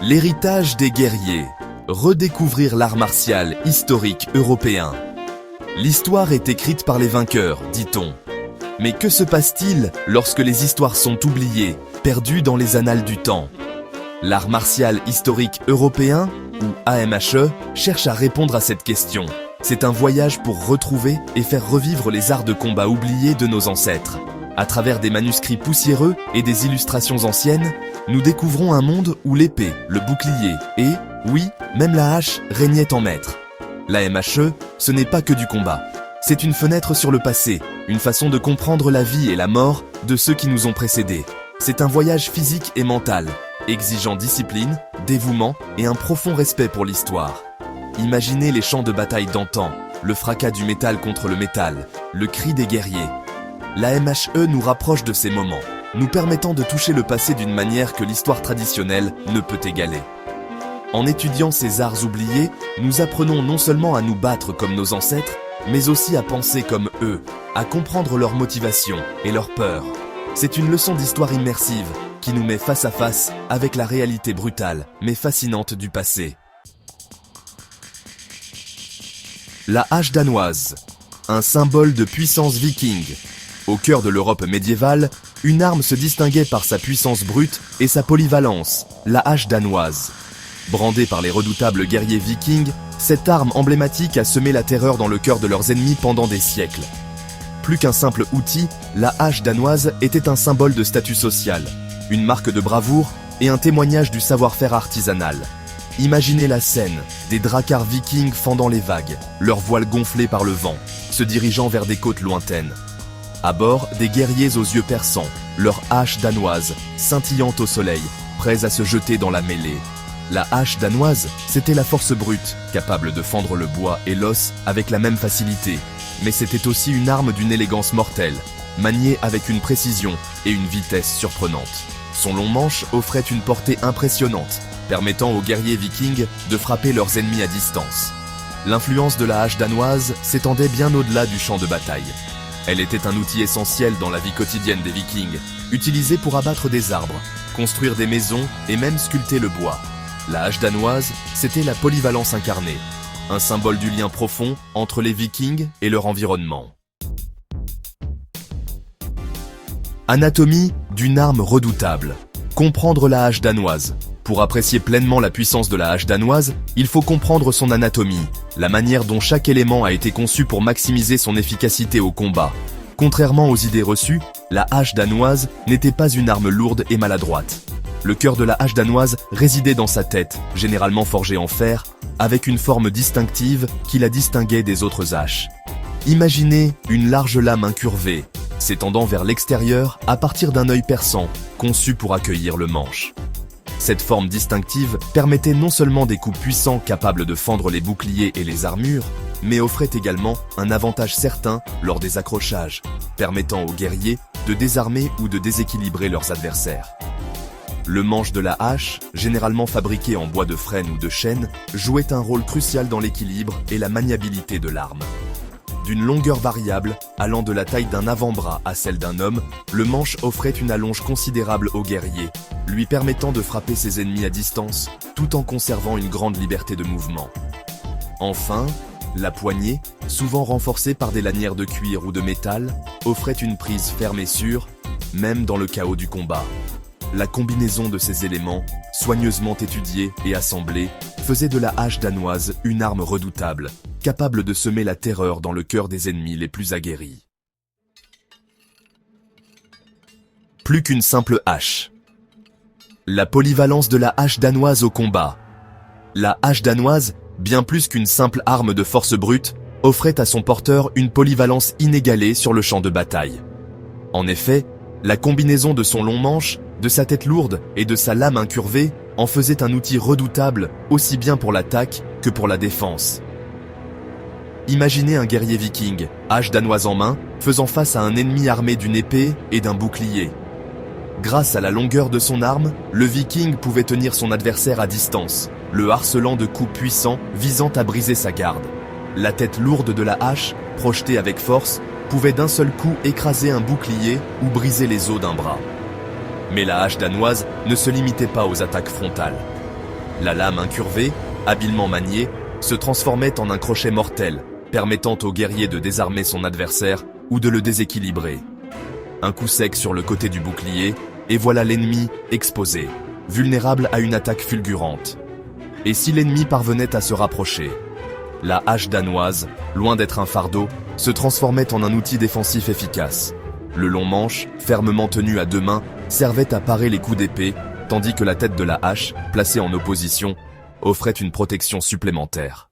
L'héritage des guerriers. Redécouvrir l'art martial historique européen. L'histoire est écrite par les vainqueurs, dit-on. Mais que se passe-t-il lorsque les histoires sont oubliées, perdues dans les annales du temps? L'art martial historique européen, ou AMHE, cherche à répondre à cette question. C'est un voyage pour retrouver et faire revivre les arts de combat oubliés de nos ancêtres. À travers des manuscrits poussiéreux et des illustrations anciennes, nous découvrons un monde où l'épée, le bouclier et, oui, même la hache régnaient en maître. L'AMHE, ce n'est pas que du combat. C'est une fenêtre sur le passé, une façon de comprendre la vie et la mort de ceux qui nous ont précédés. C'est un voyage physique et mental, exigeant discipline, dévouement et un profond respect pour l'histoire. Imaginez les champs de bataille d'antan, le fracas du métal contre le métal, le cri des guerriers. L'AMHE nous rapproche de ces moments, nous permettant de toucher le passé d'une manière que l'histoire traditionnelle ne peut égaler. En étudiant ces arts oubliés, nous apprenons non seulement à nous battre comme nos ancêtres, mais aussi à penser comme eux, à comprendre leurs motivations et leurs peurs. C'est une leçon d'histoire immersive qui nous met face à face avec la réalité brutale mais fascinante du passé. La hache danoise, un symbole de puissance viking. Au cœur de l'Europe médiévale, une arme se distinguait par sa puissance brute et sa polyvalence, la hache danoise. Brandée par les redoutables guerriers vikings, cette arme emblématique a semé la terreur dans le cœur de leurs ennemis pendant des siècles. Plus qu'un simple outil, la hache danoise était un symbole de statut social, une marque de bravoure et un témoignage du savoir-faire artisanal. Imaginez la scène, des dracars vikings fendant les vagues, leurs voiles gonflés par le vent, se dirigeant vers des côtes lointaines. À bord, des guerriers aux yeux perçants, leurs haches danoises, scintillant au soleil, prêts à se jeter dans la mêlée. La hache danoise, c'était la force brute, capable de fendre le bois et l'os avec la même facilité. Mais c'était aussi une arme d'une élégance mortelle, maniée avec une précision et une vitesse surprenante. Son long manche offrait une portée impressionnante, permettant aux guerriers vikings de frapper leurs ennemis à distance. L'influence de la hache danoise s'étendait bien au-delà du champ de bataille. Elle était un outil essentiel dans la vie quotidienne des vikings, utilisé pour abattre des arbres, construire des maisons et même sculpter le bois. La hache danoise, c'était la polyvalence incarnée, un symbole du lien profond entre les vikings et leur environnement. Anatomie d'une arme redoutable. Comprendre la hache danoise. Pour apprécier pleinement la puissance de la hache danoise, il faut comprendre son anatomie, la manière dont chaque élément a été conçu pour maximiser son efficacité au combat. Contrairement aux idées reçues, la hache danoise n'était pas une arme lourde et maladroite. Le cœur de la hache danoise résidait dans sa tête, généralement forgée en fer, avec une forme distinctive qui la distinguait des autres haches. Imaginez une large lame incurvée, s'étendant vers l'extérieur à partir d'un œil perçant, conçu pour accueillir le manche. Cette forme distinctive permettait non seulement des coups puissants capables de fendre les boucliers et les armures, mais offrait également un avantage certain lors des accrochages, permettant aux guerriers de désarmer ou de déséquilibrer leurs adversaires. Le manche de la hache, généralement fabriqué en bois de frêne ou de chêne, jouait un rôle crucial dans l'équilibre et la maniabilité de l'arme. D'une longueur variable, allant de la taille d'un avant-bras à celle d'un homme, le manche offrait une allonge considérable au guerrier, lui permettant de frapper ses ennemis à distance, tout en conservant une grande liberté de mouvement. Enfin, la poignée, souvent renforcée par des lanières de cuir ou de métal, offrait une prise ferme et sûre, même dans le chaos du combat. La combinaison de ces éléments, soigneusement étudiés et assemblés, faisait de la hache danoise une arme redoutable, capable de semer la terreur dans le cœur des ennemis les plus aguerris. Plus qu'une simple hache. La polyvalence de la hache danoise au combat. La hache danoise, bien plus qu'une simple arme de force brute, offrait à son porteur une polyvalence inégalée sur le champ de bataille. En effet, la combinaison de son long manche, de sa tête lourde et de sa lame incurvée en faisait un outil redoutable aussi bien pour l'attaque que pour la défense. Imaginez un guerrier viking, hache danoise en main, faisant face à un ennemi armé d'une épée et d'un bouclier. Grâce à la longueur de son arme, le viking pouvait tenir son adversaire à distance, le harcelant de coups puissants visant à briser sa garde. La tête lourde de la hache, projetée avec force, pouvait d'un seul coup écraser un bouclier ou briser les os d'un bras. Mais la hache danoise ne se limitait pas aux attaques frontales. La lame incurvée, habilement maniée, se transformait en un crochet mortel, permettant au guerrier de désarmer son adversaire ou de le déséquilibrer. Un coup sec sur le côté du bouclier, et voilà l'ennemi exposé, vulnérable à une attaque fulgurante. Et si l'ennemi parvenait à se rapprocher? La hache danoise, loin d'être un fardeau, se transformait en un outil défensif efficace. Le long manche, fermement tenu à deux mains, servait à parer les coups d'épée, tandis que la tête de la hache, placée en opposition, offrait une protection supplémentaire.